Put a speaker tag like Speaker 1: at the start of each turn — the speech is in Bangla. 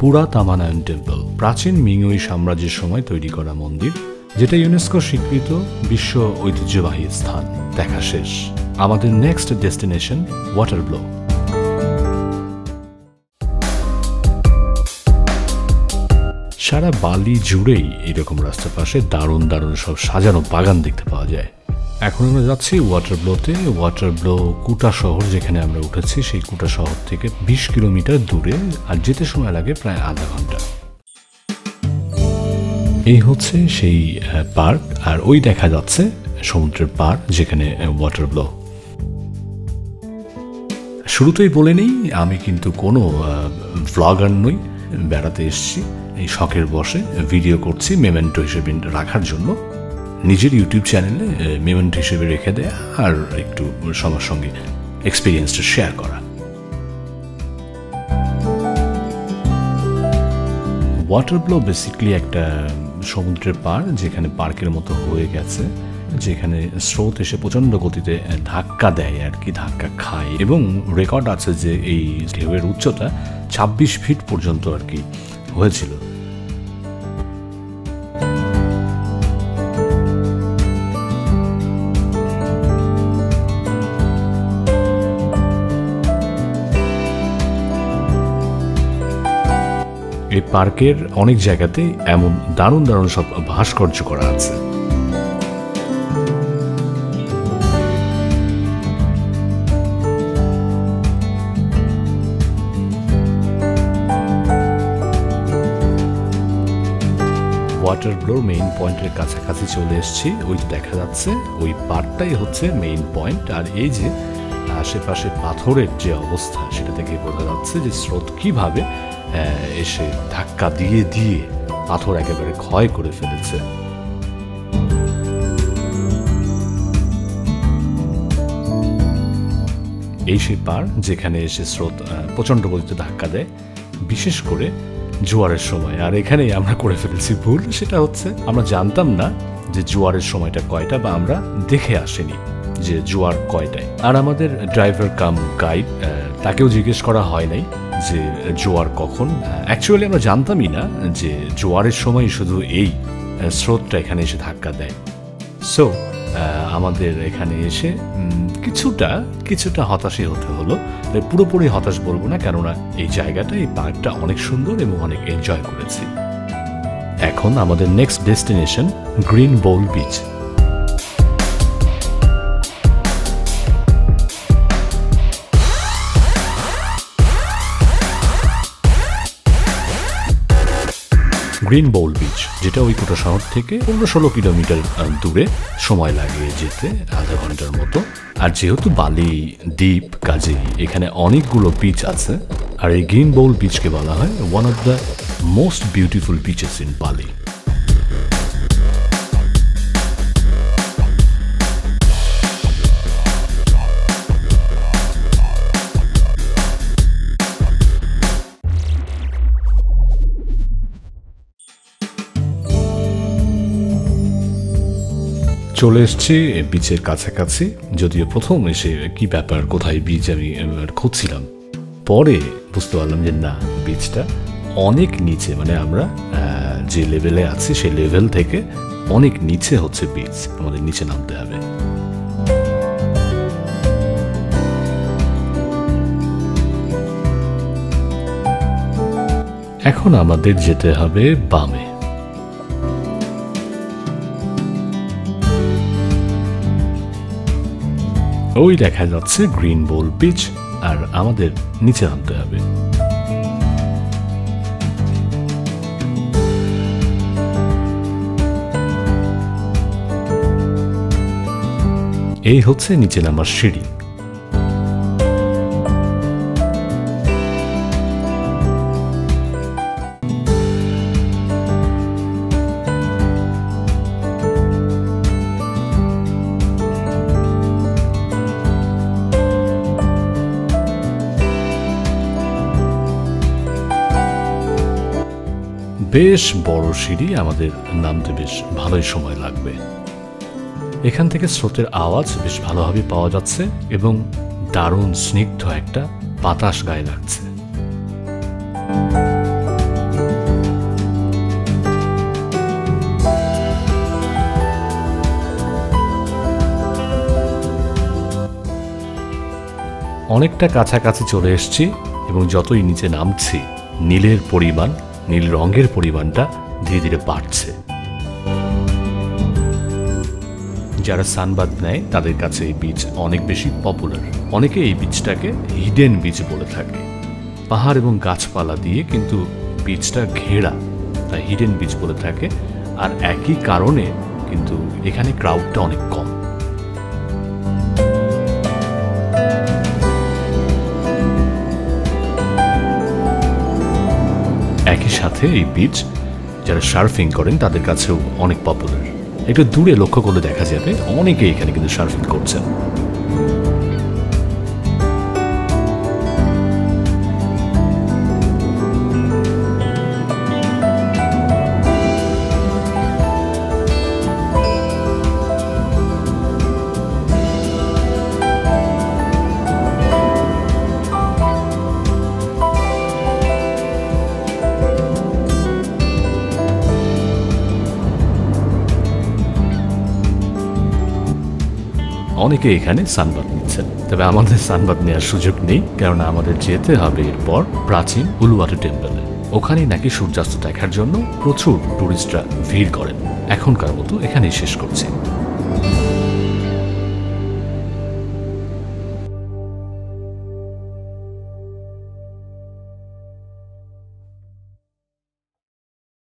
Speaker 1: পুরা তামানায়ন টেম্পল, প্রাচীন মিংওই সাম্রাজ্যের সময় তৈরি করা মন্দির, যেটা ইউনেস্কো স্বীকৃত বিশ্ব ঐতিহ্যবাহী স্থান। দেখা শেষ, আমাদের নেক্সট ডেস্টিনেশন ওয়াটারব্লো। সারা বালি জুড়েই এরকম রাস্তার পাশে দারুণ দারুণ সব সাজানো বাগান দেখতে পাওয়া যায়। এখন আমরা যাচ্ছি ওয়াটারব্লোতে। ওয়াটারব্লো কুটা শহর, যেখানে আমরা উঠেছি, সেই কুটা শহর থেকে 20 কিলোমিটার দূরে, আর যেতে সময় লাগে প্রায় আধা ঘন্টা। এই হচ্ছে সেই পার্ক, আর ওই দেখা যাচ্ছে সমুদ্রের পাড় যেখানে ওয়াটারব্লো। শুরুতেই বলে নেই, আমি কিন্তু কোনো ভ্লগার নই, বেড়াতে এসেছি, এই শখের বসে ভিডিও করছি মেমেন্টো হিসেবে রাখার জন্য, নিজের ইউটিউব চ্যানেলে মেমেন্টো হিসেবে রেখে দেয়া আর একটু সবার সঙ্গে এক্সপিরিয়েন্সটা শেয়ার করা। ওয়াটারব্লো বেসিক্যালি একটা সমুদ্রের পাড়, যেখানে পার্কের মতো হয়ে গেছে, যেখানে স্রোত এসে প্রচণ্ড গতিতে ধাক্কা দেয় আর কি, ধাক্কা খায়, এবং রেকর্ড আছে যে এই ঢেউয়ের উচ্চতা 26 ফিট পর্যন্ত আর কি হয়েছিল। এই পার্কের অনেক জায়গাতে এমন দারুণ দারুণ সব ভাস্কর্য করা আছে। ওয়াটারব্লোর মেইন পয়েন্টের কাছাকাছি চলে এসেছি। ওই দেখা যাচ্ছে ওই পার্কটাই হচ্ছে মেইন পয়েন্ট। আর এই যে আশেপাশে পাথরের যে অবস্থা, সেটা থেকে বোঝা যাচ্ছে যে স্রোত কিভাবে এসে ধাক্কা দিয়ে দিয়ে পাথর একেবারে ক্ষয় করে ফেলেছে। এই সেই পার যেখানে এসে স্রোত প্রচণ্ড গতিতে ধাক্কা দেয়, বিশেষ করে জোয়ারের সময়। আর এখানেই আমরা করে ফেলেছি ভুল, সেটা হচ্ছে আমরা জানতাম না যে জোয়ারের সময়টা কয়টা, বা আমরা দেখে আসিনি যে জোয়ার কয়টায়। আর আমাদের ড্রাইভার কাম গাইড, তাকেও জিজ্ঞেস করা হয় নাই যে জোয়ার কখন। অ্যাকচুয়ালি আমরা জানতামই না যে জোয়ারের সময় শুধু এই স্রোতটা এখানে এসে ধাক্কা দেয়। সো আমাদের এখানে এসে কিছুটা হতাশই হতে হলো। পুরোপুরি হতাশ বলবো না, কেননা এই জায়গাটা, এই পার্কটা অনেক সুন্দর এবং অনেক এনজয় করেছি। এখন আমাদের নেক্সট ডেস্টিনেশন গ্রিন বোল বিচ। গ্রিন বোল বিচ, যেটা ওই কুটা শহর থেকে 15-16 কিলোমিটার দূরে, সময় লাগে যেতে আধা ঘন্টার মতো। আর যেহেতু বালি দ্বীপ, কাজেই এখানে অনেকগুলো বিচ আছে। আর এই গ্রিন বোল বিচকে বলা হয় one of the most beautiful bitches in বালি। চলে এসছি বিচের কাছাকাছি। যদিও প্রথম এসে কি ব্যাপার, কোথায় বিচ আমি খুঁজছিলাম, পরে বুঝতে পারলাম যে না, বিচটা অনেক নিচে, মানে আমরা যে লেভেলে আছি সেই লেভেল থেকে অনেক নিচে হচ্ছে বিচ, আমাদের নিচে নামতে হবে। এখন আমাদের যেতে হবে বামে। ওই দেখা যাচ্ছে গ্রিন বোল বিচ, আর আমাদের নিচে নামতে হবে। এই হচ্ছে নিচে নামার সিঁড়ি। বেশ বড় সিঁড়ি, আমাদের নামতে বেশ ভালোই সময় লাগবে। এখান থেকে স্রোতের আওয়াজ বেশ ভালোভাবে পাওয়া যাচ্ছে এবং দারুণ স্নিগ্ধ একটা বাতাস গায়ে লাগছে। অনেকটা কাছাকাছি চলে এসেছি এবং যতই নিচে নামছি নীলের পরিমাণ, নীল রঙের পরিমাণটা ধীরে ধীরে বাড়ছে। যারা সানবাদ নেয় তাদের কাছে এই বিচ অনেক বেশি পপুলার। অনেকে এই বিচটাকে হিডেন বিচ বলে থাকে। পাহাড় এবং গাছপালা দিয়ে কিন্তু বিচটা ঘেরা, তাই হিডেন বিচ বলে থাকে। আর একই কারণে কিন্তু এখানে ক্রাউডটা অনেক কম। একই সাথে এই বিচ যারা সার্ফিং করেন তাদের কাছেও অনেক পপুলার। একটু দূরে লক্ষ্য করলে দেখা যাবে অনেকে এখানে কিন্তু সার্ফিং করছেন। অনেকে এখানে সানবাদ নিচ্ছেন, তবে আমাদের সানবাদ নেওয়ার সুযোগ নেই, কেননা আমাদের যেতে হবে এরপর প্রাচীন উলুওয়াটু টেম্পলে। ওখানে নাকি সূর্যাস্ত দেখার জন্য প্রচুর টুরিস্টরা ভিড় করেন। এখনকার মতো এখানেই শেষ করছি।